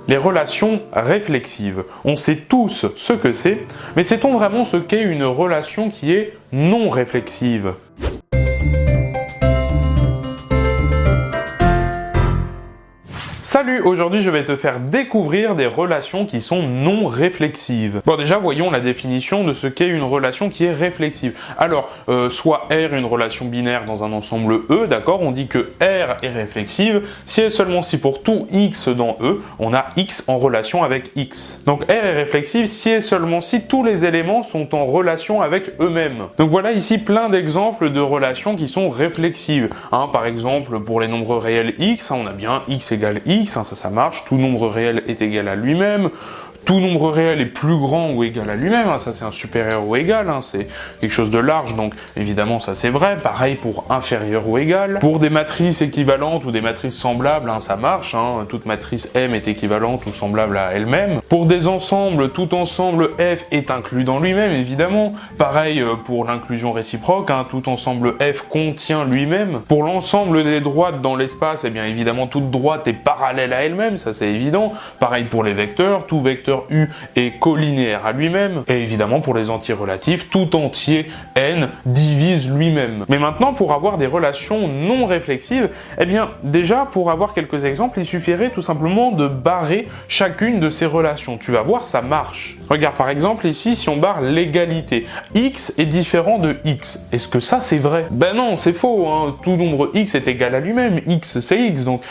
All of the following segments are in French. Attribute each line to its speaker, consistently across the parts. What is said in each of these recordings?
Speaker 1: Les relations réflexives. On sait tous ce que c'est, mais sait-on vraiment ce qu'est une relation qui est non réflexive ? Salut, aujourd'hui je vais te faire découvrir des relations qui sont non réflexives. Bon déjà voyons la définition de ce qu'est une relation qui est réflexive. Alors, soit R une relation binaire dans un ensemble E, d'accord, on dit que R est réflexive si et seulement si pour tout X dans E, on a X en relation avec X. Donc R est réflexive si et seulement si tous les éléments sont en relation avec eux-mêmes. Donc voilà ici plein d'exemples de relations qui sont réflexives. Par exemple, pour les nombres réels X, on a bien X égale X, ça marche, tout nombre réel est égal à lui-même, tout nombre réel est plus grand ou égal à lui-même, ça c'est un supérieur ou égal, c'est quelque chose de large, donc évidemment ça c'est vrai, pareil pour inférieur ou égal. Pour des matrices équivalentes ou des matrices semblables, ça marche, toute matrice M est équivalente ou semblable à elle-même. Pour des ensembles, tout ensemble F est inclus dans lui-même, évidemment. Pareil pour l'inclusion réciproque, tout ensemble F contient lui-même. Pour l'ensemble des droites dans l'espace, bien évidemment toute droite est parallèle à elle-même, ça c'est évident. Pareil pour les vecteurs, tout vecteur U est collinéaire à lui-même, et évidemment pour les entiers relatifs, tout entier N divise lui-même. Mais maintenant, pour avoir des relations non réflexives, déjà pour avoir quelques exemples, il suffirait tout simplement de barrer chacune de ces relations. Tu vas voir, ça marche. Regarde par exemple ici, si on barre l'égalité, X est différent de X. Est-ce que ça c'est vrai? Ben non, c'est faux, tout nombre X est égal à lui-même, X c'est X, donc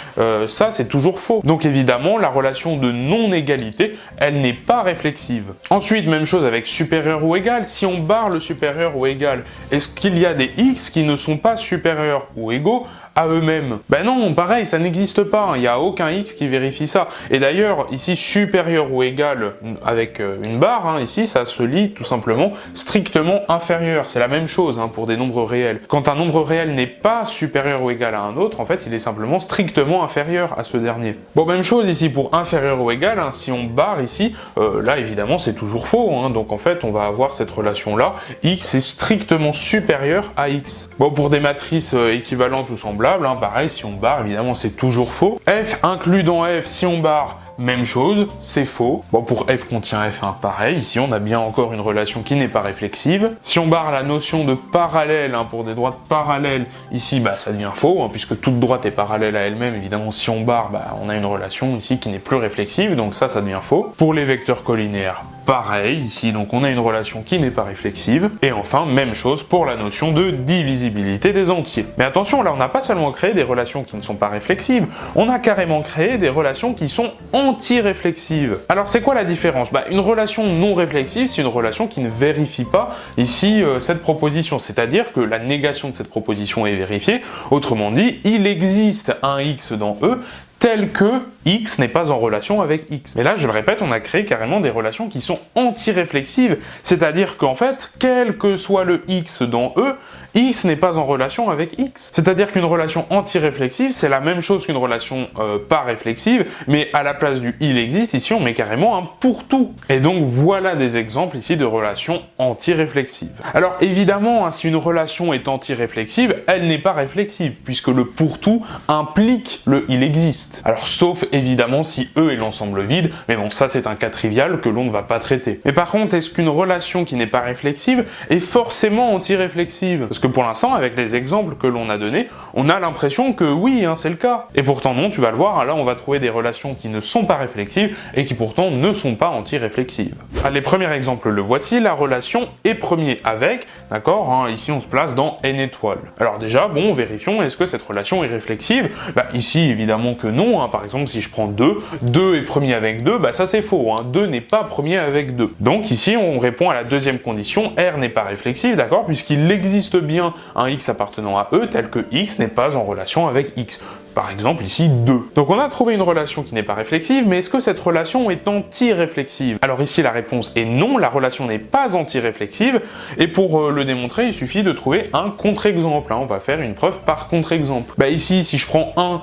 Speaker 1: ça c'est toujours faux. Donc évidemment, la relation de non-égalité, elle n'est pas réflexive. Ensuite, même chose avec supérieur ou égal. Si on barre le supérieur ou égal, est-ce qu'il y a des X qui ne sont pas supérieurs ou égaux à eux-mêmes? Ben non, pareil, ça n'existe pas, il n'y a aucun X qui vérifie ça. Et d'ailleurs, ici, supérieur ou égal avec une barre, ici, ça se lit tout simplement strictement inférieur. C'est la même chose pour des nombres réels. Quand un nombre réel n'est pas supérieur ou égal à un autre, en fait, il est simplement strictement inférieur à ce dernier. Bon, même chose ici pour inférieur ou égal, si on barre ici, là, évidemment, c'est toujours faux. Donc, en fait, on va avoir cette relation-là, X est strictement supérieur à X. Bon, pour des matrices équivalentes ou semblables, pareil, si on barre, évidemment, c'est toujours faux. F inclus dans F, si on barre, même chose, c'est faux. Bon, pour F contient F1, pareil, ici on a bien encore une relation qui n'est pas réflexive. Si on barre la notion de parallèle, pour des droites parallèles, ici, ça devient faux, puisque toute droite est parallèle à elle-même, évidemment, si on barre, on a une relation ici qui n'est plus réflexive, donc ça devient faux. Pour les vecteurs collinéaires, pareil, ici, donc on a une relation qui n'est pas réflexive. Et enfin, même chose pour la notion de divisibilité des entiers. Mais attention, là, on n'a pas seulement créé des relations qui ne sont pas réflexives, on a carrément créé des relations qui sont anti-réflexives. Alors, c'est quoi la différence? Une relation non réflexive, c'est une relation qui ne vérifie pas, ici, cette proposition. C'est-à-dire que la négation de cette proposition est vérifiée. Autrement dit, il existe un X dans E, tel que X n'est pas en relation avec X. Mais là, je le répète, on a créé carrément des relations qui sont anti-réflexives. C'est-à-dire qu'en fait, quel que soit le X dans E, X n'est pas en relation avec X. C'est-à-dire qu'une relation anti-réflexive, c'est la même chose qu'une relation pas réflexive, mais à la place du il existe, ici on met carrément un pour tout. Et donc voilà des exemples ici de relations anti-réflexives. Alors évidemment, si une relation est anti-réflexive, elle n'est pas réflexive, puisque le pour tout implique le il existe. Alors sauf évidemment si E est l'ensemble vide, mais bon ça c'est un cas trivial que l'on ne va pas traiter. Mais par contre, est-ce qu'une relation qui n'est pas réflexive est forcément anti-réflexive? Parce que pour l'instant, avec les exemples que l'on a donnés, on a l'impression que oui, c'est le cas. Et pourtant non, tu vas le voir, là on va trouver des relations qui ne sont pas réflexives et qui pourtant ne sont pas anti-réflexives. Les premiers exemples le voici, la relation est premier avec, d'accord, ici on se place dans n étoiles. Alors déjà, bon, vérifions, est-ce que cette relation est réflexive? Ici évidemment que non, par exemple si je prends 2, 2 est premier avec 2, ça c'est faux, 2 n'est pas premier avec 2. Donc ici on répond à la deuxième condition, R n'est pas réflexive, d'accord, puisqu'il existe bien un X appartenant à E tel que X n'est pas en relation avec X. Par exemple ici 2. Donc on a trouvé une relation qui n'est pas réflexive, mais est-ce que cette relation est anti-réflexive? Alors ici la réponse est non, la relation n'est pas anti-réflexive, et pour le démontrer, il suffit de trouver un contre-exemple. On va faire une preuve par contre-exemple. Ici, si je prends 1,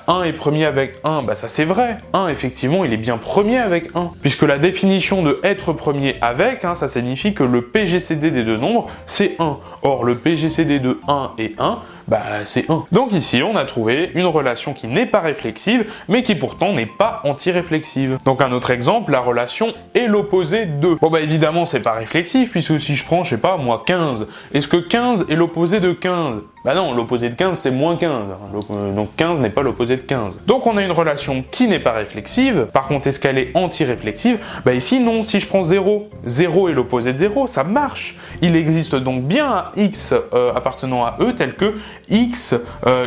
Speaker 1: 1 est premier avec 1, ça c'est vrai. 1, effectivement, il est bien premier avec 1. Puisque la définition de être premier avec, ça signifie que le PGCD des deux nombres, c'est 1. Or, le PGCD de 1 et 1, Bah c'est 1. Donc ici on a trouvé une relation qui n'est pas réflexive, mais qui pourtant n'est pas antiréflexive. Donc un autre exemple, la relation est l'opposé de. Bon bah évidemment c'est pas réflexif, puisque si je prends, je sais pas, moi 15, est-ce que 15 est l'opposé de 15? Bah non, l'opposé de 15 c'est moins 15, donc 15 n'est pas l'opposé de 15. Donc on a une relation qui n'est pas réflexive, par contre est-ce qu'elle est anti-réflexive? Bah ici non, si je prends 0, 0 est l'opposé de 0, ça marche. Il existe donc bien un x appartenant à E tel que x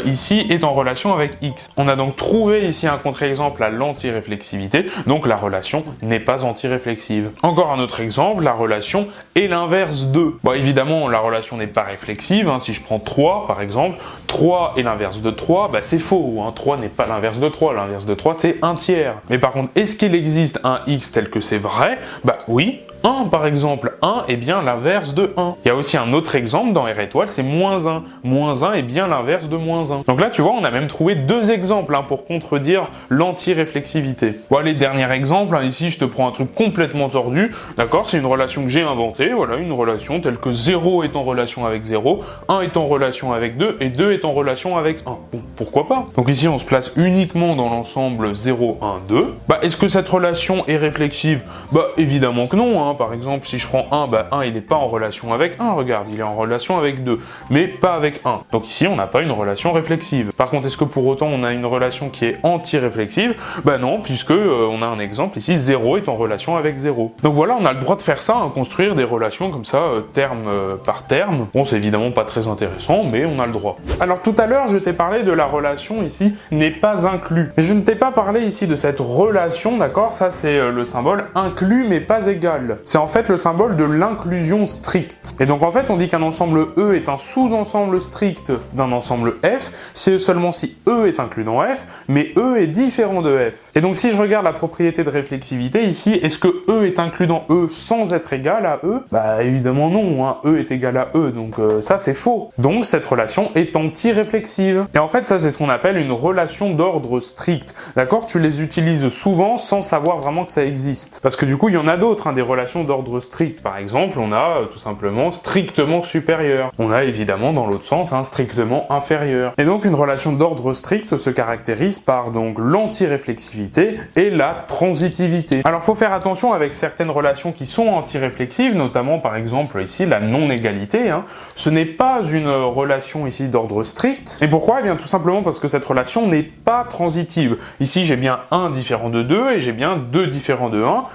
Speaker 1: ici est en relation avec x. On a donc trouvé ici un contre-exemple à l'anti-réflexivité, donc la relation n'est pas anti-réflexive. Encore un autre exemple, la relation est l'inverse de. Bon évidemment la relation n'est pas réflexive, hein, si je prends 3 par exemple, 3 est l'inverse de 3, bah c'est faux, hein. 3 n'est pas l'inverse de 3, l'inverse de 3 c'est 1 tiers. Mais par contre, est-ce qu'il existe un x tel que c'est vrai? Bah oui. 1 par exemple, 1 est bien l'inverse de 1. Il y a aussi un autre exemple dans R étoile, c'est moins 1. Moins 1 est bien l'inverse de moins 1. Donc là tu vois, on a même trouvé deux exemples hein, pour contredire l'anti-réflexivité. Bon allez, dernier exemple, hein, ici je te prends un truc complètement tordu, d'accord? C'est une relation que j'ai inventée, voilà, une relation telle que 0 est en relation avec 0, 1 est en relation avec 2 et 2 est en relation avec 1. Bon, pourquoi pas? Donc ici on se place uniquement dans l'ensemble 0, 1, 2. Bah est-ce que cette relation est réflexive? Bah évidemment que non, hein. Par exemple, si je prends 1, bah 1 il n'est pas en relation avec 1, regarde, il est en relation avec 2, mais pas avec 1. Donc ici, on n'a pas une relation réflexive. Par contre, est-ce que pour autant on a une relation qui est anti-réflexive? Bah non, puisque on a un exemple ici, 0 est en relation avec 0. Donc voilà, on a le droit de faire ça, hein, construire des relations comme ça, terme par terme. Bon, c'est évidemment pas très intéressant, mais on a le droit. Alors tout à l'heure, je t'ai parlé de la relation ici, n'est pas inclus. Mais je ne t'ai pas parlé ici de cette relation, d'accord? Ça c'est le symbole inclus mais pas égal. C'est en fait le symbole de l'inclusion stricte. Et donc en fait on dit qu'un ensemble E est un sous-ensemble strict d'un ensemble F, c'est seulement si E est inclus dans F, mais E est différent de F. Et donc si je regarde la propriété de réflexivité ici, est-ce que E est inclus dans E sans être égal à E? Bah évidemment non, hein. E est égal à E, donc ça c'est faux. Donc cette relation est anti-réflexive. Et en fait ça c'est ce qu'on appelle une relation d'ordre strict. D'accord? Tu les utilises souvent sans savoir vraiment que ça existe. Parce que du coup il y en a d'autres, hein, des relations d'ordre strict. Par exemple, on a tout simplement strictement supérieur. On a évidemment dans l'autre sens un strictement inférieur. Et donc une relation d'ordre strict se caractérise par donc l'anti-réflexivité et la transitivité. Alors faut faire attention avec certaines relations qui sont anti-réflexives, notamment par exemple ici la non-égalité. Hein. Ce n'est pas une relation ici d'ordre strict. Et pourquoi? Eh bien tout simplement parce que cette relation n'est pas transitive. Ici j'ai bien 1 différent de 2 et j'ai bien 2 différent de 1.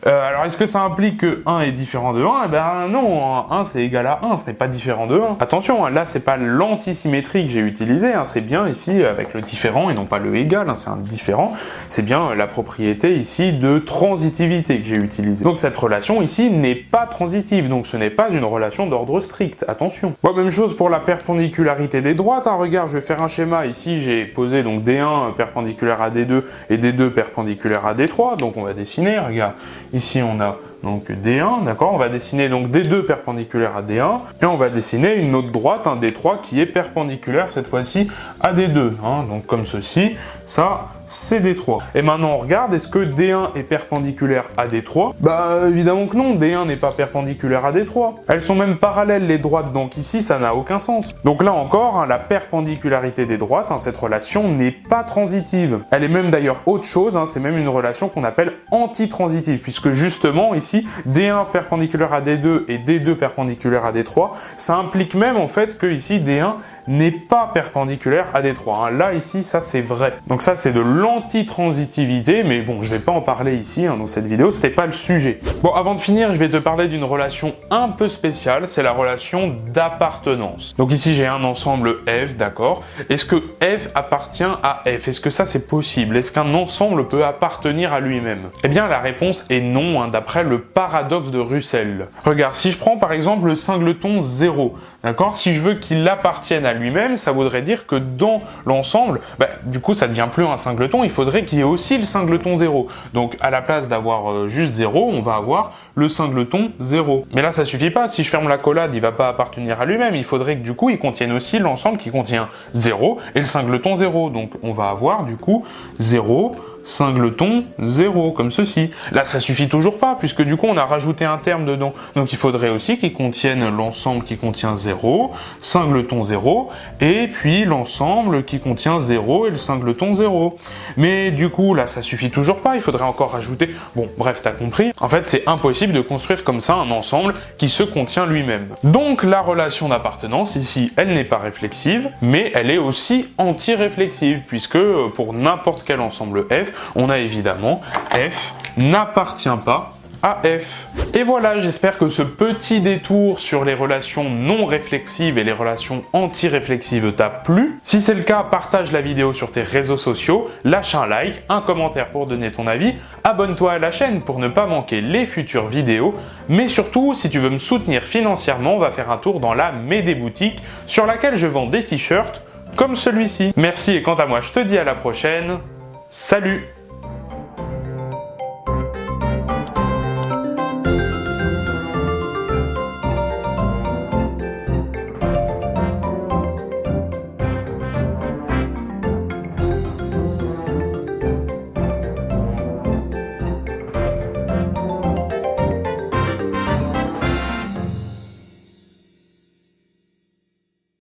Speaker 1: Alors est-ce que ça implique que 1 est différent de 1? Eh ben non, 1 c'est égal à 1, ce n'est pas différent de 1. Attention, là c'est pas l'antisymétrie que j'ai utilisé, hein, c'est bien ici avec le différent et non pas le égal, hein, c'est un différent, c'est bien la propriété ici de transitivité que j'ai utilisée. Donc cette relation ici n'est pas transitive, donc ce n'est pas une relation d'ordre strict, attention. Bon, même chose pour la perpendicularité des droites, hein, regarde, je vais faire un schéma, ici j'ai posé donc D1 perpendiculaire à D2 et D2 perpendiculaire à D3, donc on va dessiner, regarde. Ici, on a donc D1, d'accord? On va dessiner donc D2 perpendiculaire à D1, et on va dessiner une autre droite, un D3, qui est perpendiculaire cette fois-ci à D2, hein, donc comme ceci, ça c'est D3. Et maintenant on regarde, est-ce que D1 est perpendiculaire à D3? Bah évidemment que non, D1 n'est pas perpendiculaire à D3. Elles sont même parallèles les droites, donc ici ça n'a aucun sens. Donc là encore, hein, la perpendicularité des droites, hein, cette relation n'est pas transitive. Elle est même d'ailleurs autre chose, hein, c'est même une relation qu'on appelle antitransitive, puisque justement ici, D1 perpendiculaire à D2 et D2 perpendiculaire à D3, ça implique même en fait que ici D1 n'est pas perpendiculaire à D3. Hein. Là ici, ça c'est vrai. Donc ça c'est de l'antitransitivité, mais bon, je vais pas en parler ici hein, dans cette vidéo, c'était pas le sujet. Bon, avant de finir, je vais te parler d'une relation un peu spéciale, c'est la relation d'appartenance. Donc ici, j'ai un ensemble F, d'accord? Est-ce que F appartient à F? Est-ce que ça c'est possible? Est-ce qu'un ensemble peut appartenir à lui-même? Eh bien, la réponse est non, hein, d'après le paradoxe de Russell. Regarde, si je prends par exemple le singleton 0, d'accord? Si je veux qu'il appartienne à lui-même, ça voudrait dire que dans l'ensemble, du coup, ça devient plus un singleton, il faudrait qu'il y ait aussi le singleton 0. Donc, à la place d'avoir juste 0, on va avoir le singleton 0. Mais là, ça suffit pas. Si je ferme la collade, il va pas appartenir à lui-même. Il faudrait que, du coup, il contienne aussi l'ensemble qui contient 0 et le singleton 0. Donc, on va avoir, du coup, 0, singleton 0, comme ceci. Là, ça suffit toujours pas, puisque du coup, on a rajouté un terme dedans. Donc, il faudrait aussi qu'il contienne l'ensemble qui contient 0, singleton 0, et puis l'ensemble qui contient 0 et le singleton 0. Mais du coup, là, ça suffit toujours pas, il faudrait encore rajouter... Bon, bref, t'as compris. En fait, c'est impossible de construire comme ça un ensemble qui se contient lui-même. Donc, la relation d'appartenance, ici, elle n'est pas réflexive, mais elle est aussi anti-réflexive, puisque pour n'importe quel ensemble F, on a évidemment F n'appartient pas à F. Et voilà, j'espère que ce petit détour sur les relations non réflexives et les relations anti-réflexives t'a plu. Si c'est le cas, partage la vidéo sur tes réseaux sociaux, lâche un like, un commentaire pour donner ton avis, abonne-toi à la chaîne pour ne pas manquer les futures vidéos, mais surtout, si tu veux me soutenir financièrement, on va faire un tour dans la Médé boutique sur laquelle je vends des t-shirts comme celui-ci. Merci et quant à moi, je te dis à la prochaine. Salut!